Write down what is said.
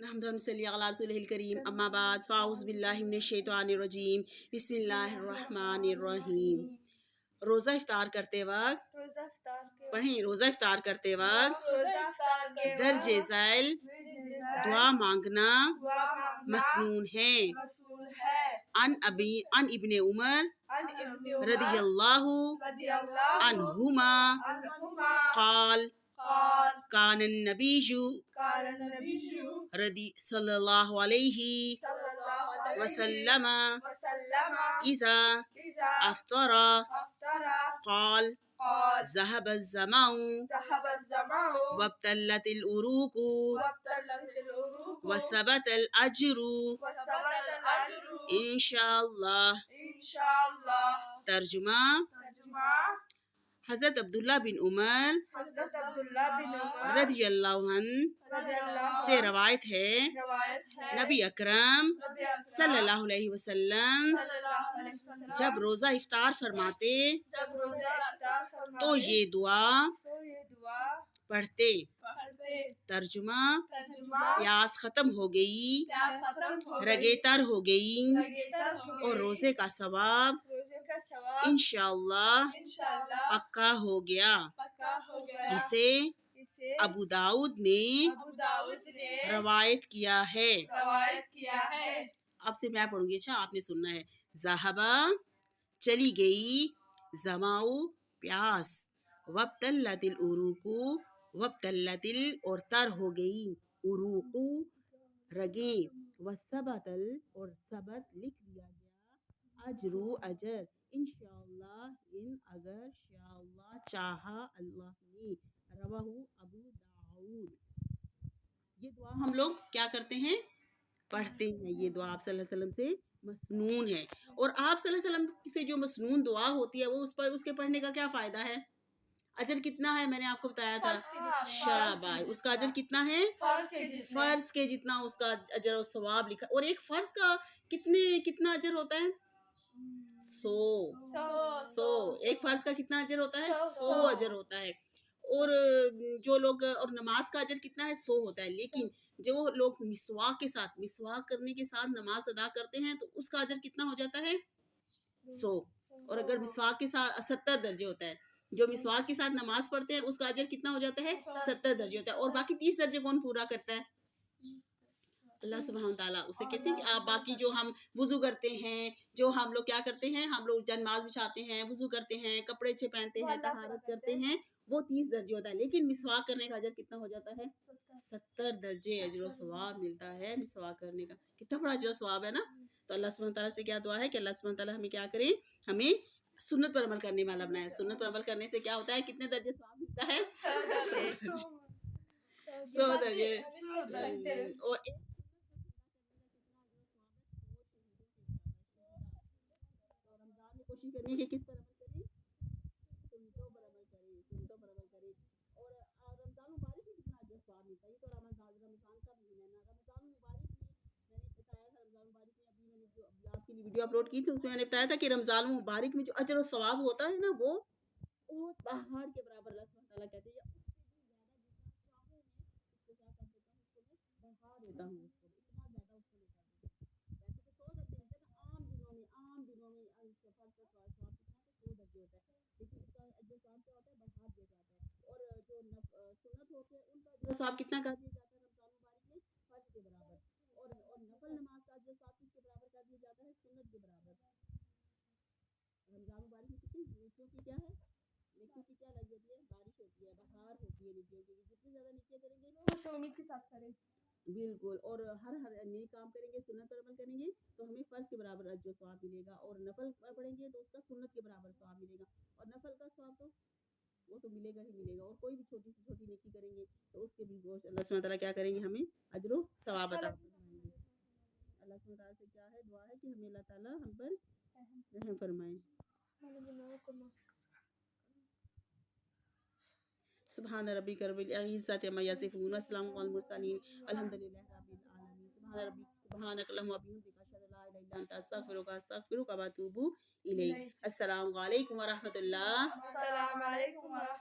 نحمد صلی علی رسول الکریم اما بعد فاعوذ باللہ من الشیطان الرجیم بسم اللہ الرحمن الرحیم۔ روزہ افطار کرتے وقت پڑھیں، روزہ افطار کرتے وقت درج ذیل دعا مانگنا مسنون ہے۔ عن ابن عمر رضی اللہ عنہما قال کان النبی صلی اللہ علیہ وسلم اذا افطر قال ذهب الظمأ وابتلت العروق وثبت الأجر انشاءاللہ۔ ترجمہ: حضرت عبداللہ بن عمر رضی اللہ عنہ سے روایت ہے، نبی اکرم صلی اللہ علیہ وسلم جب روزہ افطار فرماتے تو یہ دعا پڑھتے۔ ترجمہ: پیاس ختم ہو گئی، رگیں تر ہو گئی اور روزے کا ثواب انشاءاللہ پکا ہو گیا۔ اسے ابو داؤد نے روایت کیا ہے۔ اب سے میں پڑھوں گی، اچھا آپ نے سننا ہے۔ ذہبا چلی گئی، ظماؤ پیاس، وابتلت العروق وابتلت اور تر ہو گئی، عروق رگیں، وثبت اور ثبت لکھ دیا گیا، اجر اجر، انشاءاللہ اگر شاء اللہ چاہا اللہ نے۔ رواہ ابو داؤد۔ یہ دعا ہم لوگ کیا کرتے ہیں؟ پڑھتے ہیں۔ یہ دعا آپ صلی اللہ علیہ وسلم سے مسنون ہے، اور آپ صلی اللہ علیہ وسلم سے جو مسنون دعا ہوتی ہے وہ اس کے پڑھنے کا کیا فائدہ ہے؟ اجر کتنا ہے؟ میں نے آپ کو بتایا تھا، شاباش، اس کا اجر کتنا ہے؟ فرض کے جتنا اس کا اجر و ثواب لکھا۔ اور ایک فرض کا کتنا اجر ہوتا ہے؟ 100۔ ایک فرض کا کتنا اجر ہوتا ہے؟ 100 اجر ہوتا ہے۔ اور جو لوگ، اور نماز کا اجر کتنا ہے؟ 100 ہوتا ہے۔ لیکن جو لوگ مسواک کرنے کے ساتھ نماز ادا کرتے ہیں تو اس کا اجر کتنا ہو جاتا ہے؟ 100۔ اور اگر مسواک کے ساتھ 70 درجے ہوتا ہے، جو مسواک کے ساتھ نماز پڑھتے ہیں اس کا اجر کتنا ہو جاتا ہے؟ 70 درجے ہوتا ہے۔ اور باقی 30 درجے کون پورا کرتا ہے؟ اللہ سبحانہ تعالیٰ۔ اسے کہتے ہیں کہ آپ باقی جو ہم وضو کرتے ہیں، جو ہم لوگ کیا کرتے ہیں، ہم لوگ نماز بچھاتے ہیں، وضو کرتے ہیں، کپڑے اچھے پہنتے ہیں، طہارت کرتے ہیں، وہ 30 درجے ہوتا ہے۔ لیکن مسواک کرنے کا اجر کتنا ہو جاتا ہے؟ 70 درجے اجر و ثواب ملتا ہے مسواک کرنے کا۔ کتنا بڑا اجر و ثواب ہے نا۔ تو اللہ سبحانہ تعالیٰ سے کیا دعا ہے کہ اللہ سبحانہ تعالیٰ ہمیں کیا کرے، ہمیں سنت پر عمل کرنے والا بنائے۔ سنت پر عمل کرنے سے کیا ہوتا ہے؟ کتنے درجے ثواب ملتا ہے؟ 100 درجے۔ اور رمضان میں کوشش کریں کہ کس پر عمل کریں؟ سنتوں پر عمل کریں، سنتوں پر عمل کریں۔ اور رمضان مبارک میں کتنا اجر ثواب ملتا ہے؟ یہ تو رمضان کا مہینہ ہے نا۔ رمضان مبارک میں میں نے بتایا تھا، رمضان مبارک میں ابھی میں نے جو آپ کے لیے ویڈیو اپلوڈ کی تھی اس میں نے بتایا تھا کہ رمضان مبارک میں جو اجر و ثواب ہوتا ہے نا وہ پہاڑ کے برابر اللہ سبحانہ تعالیٰ کہتے ہیں، اس سے بھی زیادہ جتنا چاہوں میں اس کو کیا کر دیتا ہوں، اس کو میں بڑھا دیتا ہوں، اس کو اتنا زیادہ اس کو لے کر دیتا ہوں۔ ویسے تو 100 درجے ہوتے ہیں نا، عام دنوں میں سفر کا ثواب کتنا ہے؟ 100 درجے ہوتا ہے، لیکن اس کا اجر ثواب کیا ہوتا ہے؟ بڑھا دیا جاتا ہے۔ اور جو سنت ہوتے ہیں ان کا اجر ثواب کتنا کر دیا جاتا ہے رمضان مبارک میں؟ فرض کے برابر۔ اور نفل نماز کا اجر ثواب کس کے برابر کر دیا جاتا ہے؟ سنت کے برابر۔ رمضان مبارک میں کتنی نیکیوں کی کیا ہے؟ نیکیوں کی کیا لگ جاتی ہے؟ بارش ہوتی ہے، بہار ہوتی ہے نیکیوں کی۔ جتنی زیادہ نیکیاں کریں گے اسے امید کے ساتھ کریں، بالکل۔ اور ہر نیک کام کریں گے، سنت پر عمل کریں گے تو ہمیں فرض کے برابر اجر و ثواب ملے گا، اور نفل پڑھیں گے تو اس کا سنت کے برابر ثواب ملے گا۔ اور نفل کا ثواب تو وہ تو ملے گا ہی ملے گا۔ اور کوئی بھی چھوٹی سے چھوٹی نیکی کریں گے تو اس کے بھی گوشت اللہ سبحانہ تعالیٰ کیا کریں گے؟ ہمیں اجر و ثواب عطا فرمائیں گے۔ اللہ سبحانہ تعالیٰ سے کیا ہے؟ دعا ہے کہ ہمیں اللہ تعالیٰ ہم پر رحم فرمائے۔ سبحان ربک رب العزۃ عما یصفون وسلام علی المرسلین الحمد للہ رب العالمین۔ سبحانک اللہم وبحمدک اشہد ان لا الہ الا انت استغفرک واتوب الیک۔ السلام علیکم ورحمۃ اللہ۔